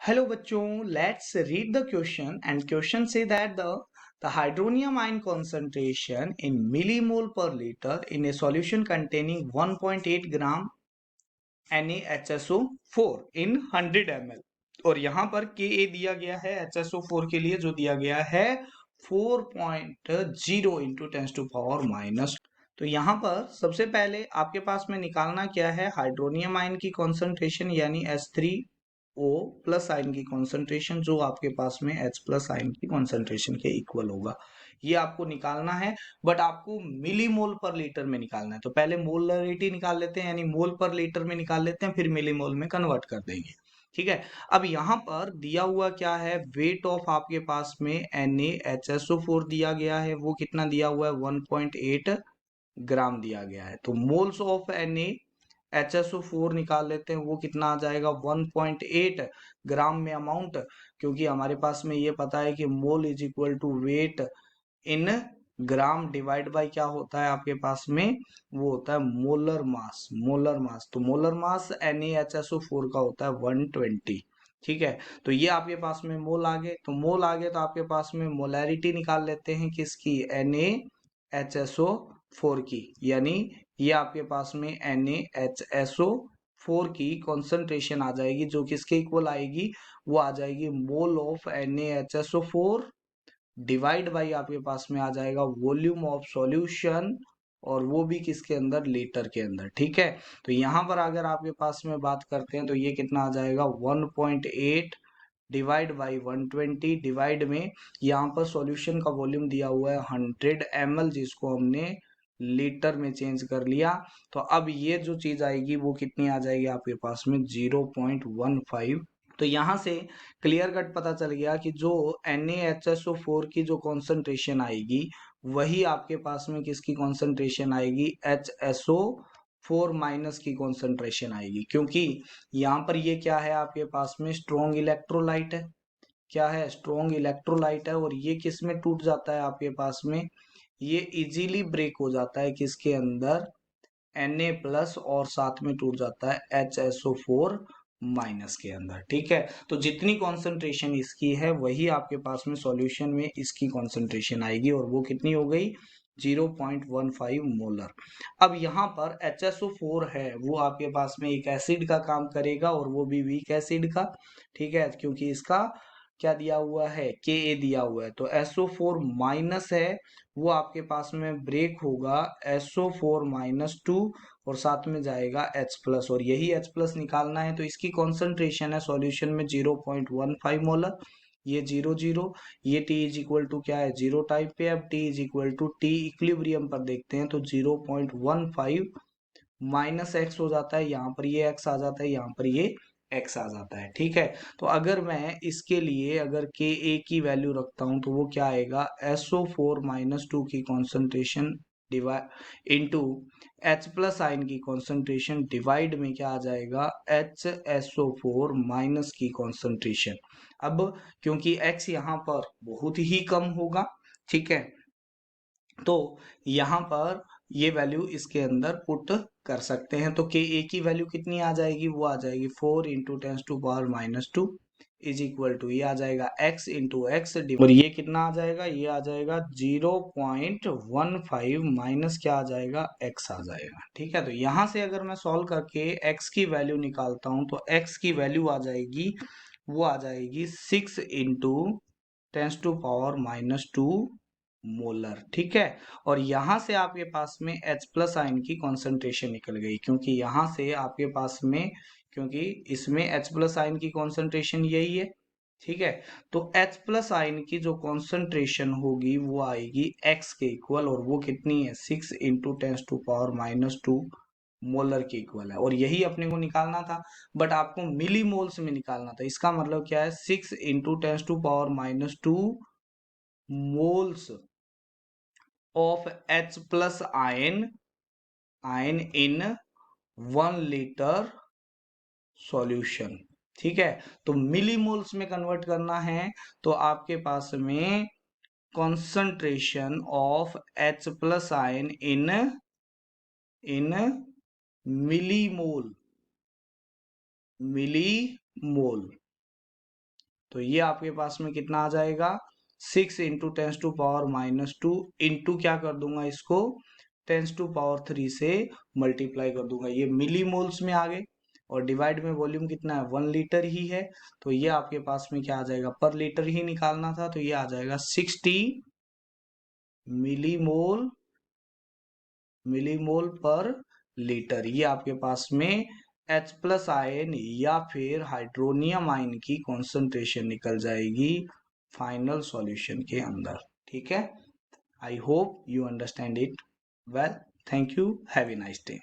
Hello bachon, let's read the question and question say that the hydronium ion concentration in millimole per liter in a solution containing 1.8 gram NaHSO4 in 100 ml और यहाँ पर Ka दिया गया है HSO4 के लिए जो दिया गया है 4.0 इंटू 10 टू पावर माइनस। तो यहाँ पर सबसे पहले आपके पास में निकालना क्या है, हाइड्रोनियम आयन की कॉन्सेंट्रेशन यानी H3O प्लस आयन की कॉन्सेंट्रेशन जो आपके पास में H प्लस आयन की कॉन्सेंट्रेशन के इक्वल होगा, ये आपको निकालना है। बट आपको मिलीमोल पर लीटर में निकालना है, तो पहले मोलरिटी निकाल लेते हैं यानी मोल पर लीटर में निकाल लेते हैं, फिर मिलीमोल में कन्वर्ट कर देंगे। ठीक है, अब यहाँ पर दिया हुआ क्या है, वेट ऑफ आपके पास में NaHSO4 दिया गया है, वो कितना दिया हुआ है 1.8 ग्राम दिया गया है। तो मोल्स ऑफ NaHSO4 निकाल लेते हैं, वो कितना आ जाएगा 1.8 ग्राम में अमाउंट, क्योंकि हमारे पास में ये पता है कि mole is equal to weight in gram divide by क्या होता है आपके पास में, वो होता है मोलर मास। मोलर मास, तो मोलर मास NaHSO4 का होता है 120। ठीक है, तो ये आपके पास में मोल आ गए, तो मोल आ गए तो आपके पास में मोलैरिटी निकाल लेते हैं किसकी, NaHSO4 की, यानी ये आपके पास में NaHSO4 की कॉन्सेंट्रेशन आ जाएगी जो किसके इक्वल आएगी, वो आ जाएगी mole of NaHSO4 divide by आपके पास में आ जाएगा वॉल्यूम ऑफ सॉल्यूशन, और वो भी किसके अंदर, लीटर के अंदर। ठीक है, तो यहाँ पर अगर आपके पास में बात करते हैं तो ये कितना आ जाएगा 1.8 डिवाइड बाई 120 डिवाइड में यहाँ पर सॉल्यूशन का वॉल्यूम दिया हुआ है 100 ml, जिसको हमने लीटर में चेंज कर लिया। तो अब ये जो चीज आएगी वो कितनी आ जाएगी आपके पास में 0.15। तो यहाँ से क्लियर कट पता चल गया कि जो NaHSO4 की जो कॉन्सेंट्रेशन आएगी वही आपके पास में किसकी कॉन्सेंट्रेशन आएगी, HSO4 माइनस की कॉन्सेंट्रेशन आएगी, क्योंकि यहाँ पर ये क्या है आपके पास में स्ट्रॉन्ग इलेक्ट्रोलाइट है। क्या है, स्ट्रॉन्ग इलेक्ट्रोलाइट है, और ये किस में टूट जाता है आपके पास में, ये इजीली ब्रेक हो जाता है किसके अंदर, Na प्लस, और साथ में टूट जाता है HSO4 माइनस के अंदर। ठीक है, तो जितनी कॉन्सेंट्रेशन इसकी है वही आपके पास में सॉल्यूशन में इसकी कॉन्सेंट्रेशन आएगी, और वो कितनी हो गई 0.15 मोलर। अब यहाँ पर HSO4 है वो आपके पास में एक एसिड का काम करेगा, और वो भी वीक एसिड का। ठीक है, क्योंकि इसका क्या दिया हुआ है, Ka दिया हुआ है, तो SO4 माइनस है वो आपके पास में ब्रेक होगा SO4 माइनस 2, और साथ में जाएगा H प्लस, और यही H प्लस निकालना है। तो इसकी कॉन्सेंट्रेशन है सॉल्यूशन में 0.15 मोलर, ये 0 0, ये T इज इक्वल टू क्या है, जीरो टाइप पे। अब T is equal to T equilibrium पर देखते हैं तो 0.15 माइनस एक्स हो जाता है, यहाँ पर ये x आ जाता है, यहाँ पर ये x आ जाता है। ठीक है, तो अगर मैं इसके लिए अगर Ka की वैल्यू रखता हूं तो वो क्या आएगा, SO4 माइनस 2 की concentration divide into H plus ion की कॉन्सेंट्रेशन डिवाइड में क्या आ जाएगा, HSO4 माइनस की कॉन्सेंट्रेशन। अब क्योंकि x यहाँ पर बहुत ही कम होगा, ठीक है, तो यहाँ पर ये वैल्यू इसके अंदर पुट कर सकते हैं। तो Ka की वैल्यू कितनी आ जाएगी, वो आ जाएगी 4 into 10 to power minus 2 is equal to, ये आ जाएगा x इंटू एक्स, और ये कितना आ जाएगा, ये आ जाएगा 0.15 माइनस क्या आ जाएगा, x आ जाएगा। ठीक है, तो यहाँ से अगर मैं सॉल्व करके x की वैल्यू निकालता हूँ तो x की वैल्यू आ जाएगी, वो आ जाएगी 6 into 10 to power minus 2 molar. ठीक है, और यहां से आपके पास में H प्लस आयन की कॉन्सेंट्रेशन निकल गई, क्योंकि यहां से आपके पास में, क्योंकि इसमें H प्लस आयन की कॉन्सेंट्रेशन यही है। ठीक है, तो H प्लस आयन की जो कॉन्सेंट्रेशन होगी वो आएगी X के इक्वल, और वो कितनी है 6 into 10 to power minus 2 molar के इक्वल है, और यही अपने को निकालना था। बट आपको मिली मोल्स में निकालना था, इसका मतलब क्या है 6 into 10 to power minus 2 moles of H plus ion in 1 litre solution. ठीक है, तो मिलीमोल्स में कन्वर्ट करना है तो आपके पास में concentration of H plus ion in millimole, millimole तो ये आपके पास में कितना आ जाएगा, 6 इंटू 10⁻⁻2 इंटू क्या कर दूंगा इसको 10⁻³ से मल्टीप्लाई कर दूंगा, ये मिली मोल्स में आ गए, और डिवाइड में वॉल्यूम कितना है 1 लीटर ही है, तो ये आपके पास में क्या आ जाएगा, पर लीटर ही निकालना था, तो ये आ जाएगा 60 मिलीमोल पर लीटर। ये आपके पास में H+ आयन या फिर हाइड्रोनियम आयन की कॉन्सेंट्रेशन निकल जाएगी फाइनल सॉल्यूशन के अंदर। ठीक है, I hope you understand it well. Thank you, have a nice day.